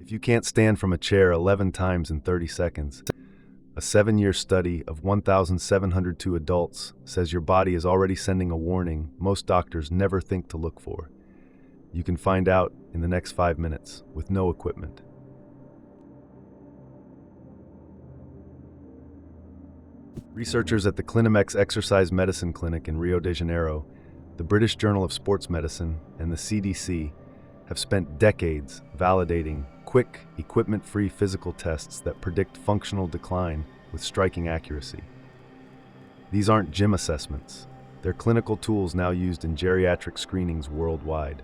If you can't stand from a chair 11 times in 30 seconds, a 7-year study of 1,702 adults says your body is already sending a warning most doctors never think to look for. You can find out in the next 5 minutes with no equipment. Researchers at the Clinimex Exercise Medicine Clinic in Rio de Janeiro, the British Journal of Sports Medicine, and the CDC have spent decades validating quick, equipment-free physical tests that predict functional decline with striking accuracy. These aren't gym assessments. They're clinical tools now used in geriatric screenings worldwide.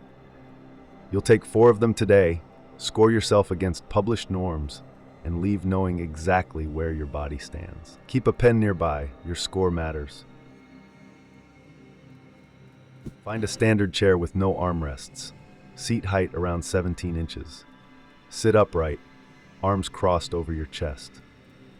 You'll take 4 of them today, score yourself against published norms, and leave knowing exactly where your body stands. Keep a pen nearby, your score matters. Find a standard chair with no armrests, seat height around 17 inches. Sit upright, arms crossed over your chest.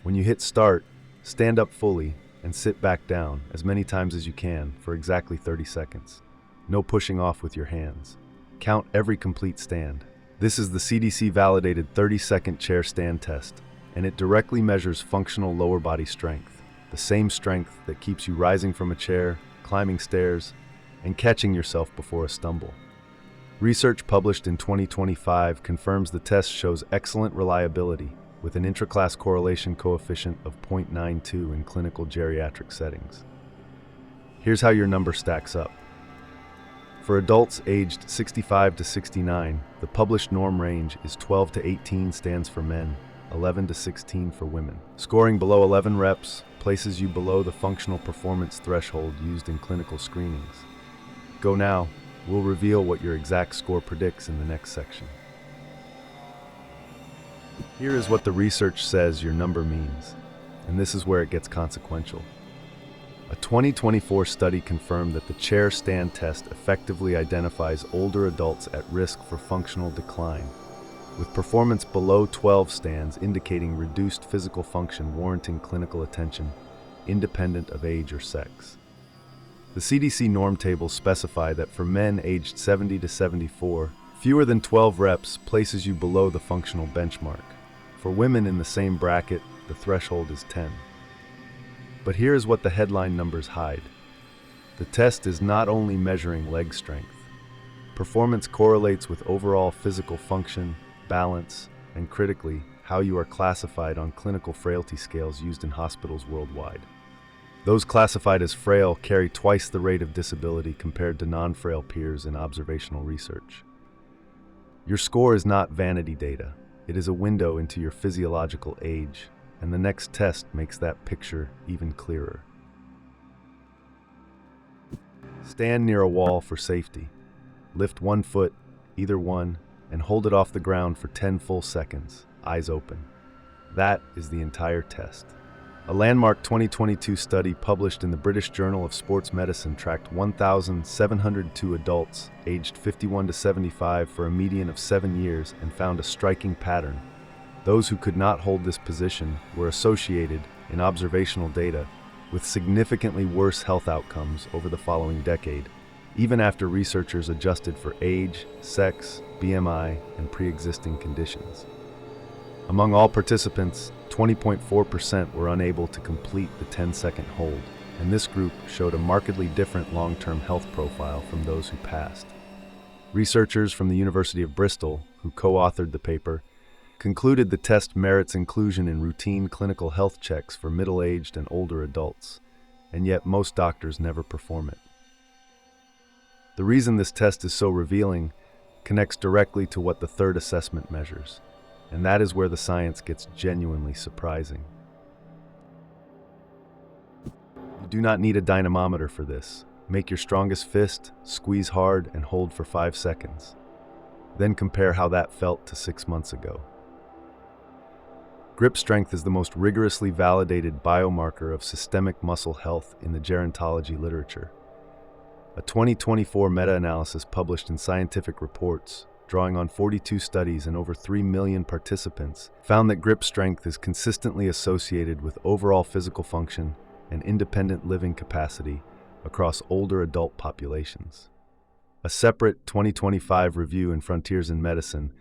When you hit start, stand up fully and sit back down as many times as you can for exactly 30 seconds. No pushing off with your hands. Count every complete stand. This is the CDC-validated 30-second chair stand test, and it directly measures functional lower body strength, the same strength that keeps you rising from a chair, climbing stairs, and catching yourself before a stumble. Research published in 2025 confirms the test shows excellent reliability with an intraclass correlation coefficient of 0.92 in clinical geriatric settings. Here's how your number stacks up. For adults aged 65 to 69, the published norm range is 12 to 18 stands for men, 11 to 16 for women. Scoring below 11 reps places you below the functional performance threshold used in clinical screenings. Go now. We'll reveal what your exact score predicts in the next section. Here is what the research says your number means, and this is where it gets consequential. A 2024 study confirmed that the chair stand test effectively identifies older adults at risk for functional decline, with performance below 12 stands indicating reduced physical function warranting clinical attention, independent of age or sex. The CDC norm tables specify that for men aged 70 to 74, fewer than 12 reps places you below the functional benchmark. For women in the same bracket, the threshold is 10. But here's what the headline numbers hide. The test is not only measuring leg strength. Performance correlates with overall physical function, balance, and critically, how you are classified on clinical frailty scales used in hospitals worldwide. Those classified as frail carry twice the rate of disability compared to non-frail peers in observational research. Your score is not vanity data. It is a window into your physiological age, and the next test makes that picture even clearer. Stand near a wall for safety. Lift one foot, either one, and hold it off the ground for 10 full seconds, eyes open. That is the entire test. A landmark 2022 study published in the British Journal of Sports Medicine tracked 1,702 adults aged 51 to 75 for a median of 7 years and found a striking pattern. Those who could not hold this position were associated, in observational data, with significantly worse health outcomes over the following decade, even after researchers adjusted for age, sex, BMI, and pre-existing conditions. Among all participants, 20.4% were unable to complete the 10-second hold, and this group showed a markedly different long-term health profile from those who passed. Researchers from the University of Bristol, who co-authored the paper, concluded the test merits inclusion in routine clinical health checks for middle-aged and older adults, and yet most doctors never perform it. The reason this test is so revealing connects directly to what the third assessment measures, and that is where the science gets genuinely surprising. You do not need a dynamometer for this. Make your strongest fist, squeeze hard, and hold for 5 seconds. Then compare how that felt to 6 months ago. Grip strength is the most rigorously validated biomarker of systemic muscle health in the gerontology literature. A 2024 meta-analysis published in Scientific Reports, drawing on 42 studies and over 3 million participants, found that grip strength is consistently associated with overall physical function and independent living capacity across older adult populations. A separate 2025 review in Frontiers in Medicine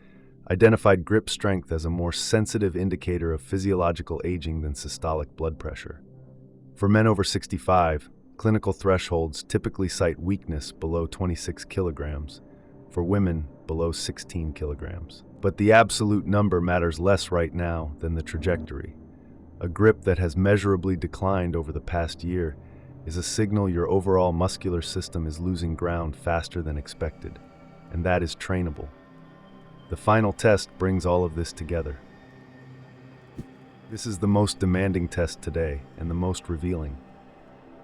identified grip strength as a more sensitive indicator of physiological aging than systolic blood pressure. For men over 65, clinical thresholds typically cite weakness below 26 kilograms, for women below 16 kilograms. But the absolute number matters less right now than the trajectory. A grip that has measurably declined over the past year is a signal your overall muscular system is losing ground faster than expected, and that is trainable. The final test brings all of this together. This is the most demanding test today and the most revealing.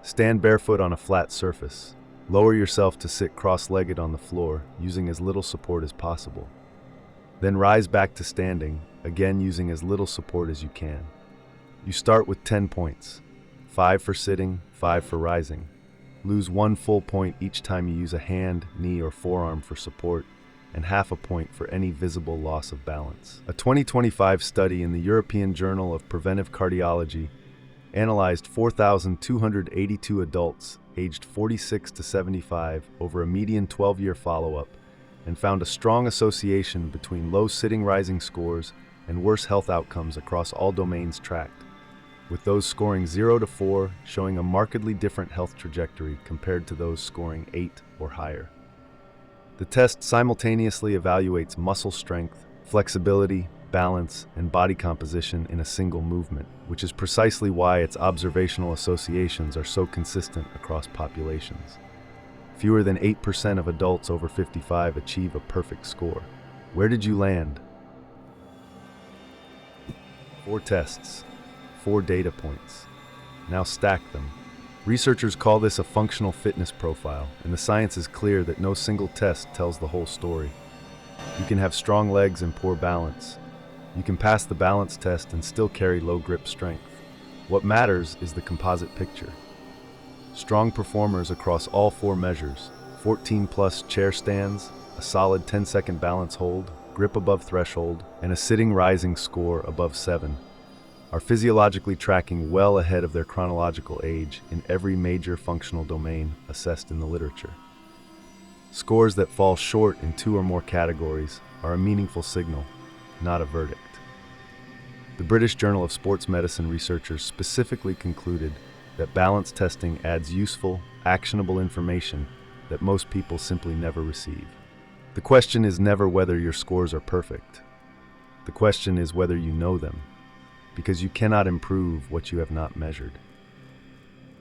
Stand barefoot on a flat surface. Lower yourself to sit cross-legged on the floor, using as little support as possible. Then rise back to standing, again using as little support as you can. You start with 10 points, 5 for sitting, 5 for rising. Lose 1 full point each time you use a hand, knee, or forearm for support, and half a point for any visible loss of balance. A 2025 study in the European Journal of Preventive Cardiology analyzed 4,282 adults aged 46 to 75 over a median 12-year follow-up and found a strong association between low sitting rising scores and worse health outcomes across all domains tracked, with those scoring 0 to 4 showing a markedly different health trajectory compared to those scoring 8 or higher. The test simultaneously evaluates muscle strength, flexibility, balance, and body composition in a single movement, which is precisely why its observational associations are so consistent across populations. Fewer than 8% of adults over 55 achieve a perfect score. Where did you land? 4 tests, 4 data points. Now stack them. Researchers call this a functional fitness profile, and the science is clear that no single test tells the whole story. You can have strong legs and poor balance. You can pass the balance test and still carry low grip strength. What matters is the composite picture. Strong performers across all 4 measures, 14+ chair stands, a solid 10-second balance hold, grip above threshold, and a sitting rising score above 7, are physiologically tracking well ahead of their chronological age in every major functional domain assessed in the literature. Scores that fall short in 2 or more categories are a meaningful signal, not a verdict. The British Journal of Sports Medicine researchers specifically concluded that balance testing adds useful, actionable information that most people simply never receive. The question is never whether your scores are perfect. The question is whether you know them, because you cannot improve what you have not measured.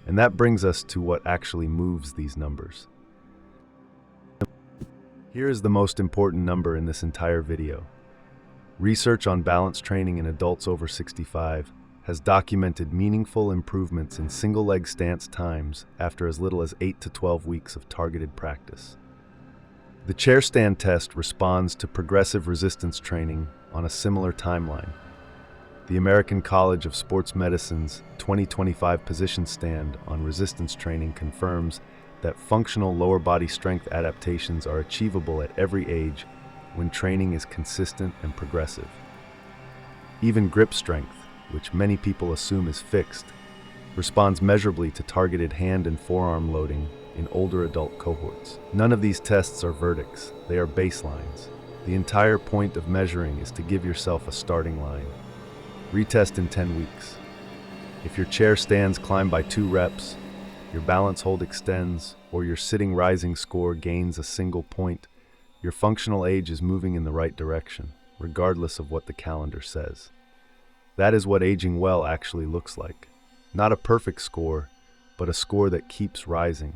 And that brings us to what actually moves these numbers. Here is the most important number in this entire video. Research on balance training in adults over 65 has documented meaningful improvements in single-leg stance times after as little as 8 to 12 weeks of targeted practice. The chair stand test responds to progressive resistance training on a similar timeline. The American College of Sports Medicine's 2025 position stand on resistance training confirms that functional lower body strength adaptations are achievable at every age when training is consistent and progressive. Even grip strength, which many people assume is fixed, responds measurably to targeted hand and forearm loading in older adult cohorts. None of these tests are verdicts, they are baselines. The entire point of measuring is to give yourself a starting line. Retest in 10 weeks. If your chair stands climb by 2 reps, your balance hold extends, or your sitting rising score gains a single point, your functional age is moving in the right direction, regardless of what the calendar says. That is what aging well actually looks like. Not a perfect score, but a score that keeps rising.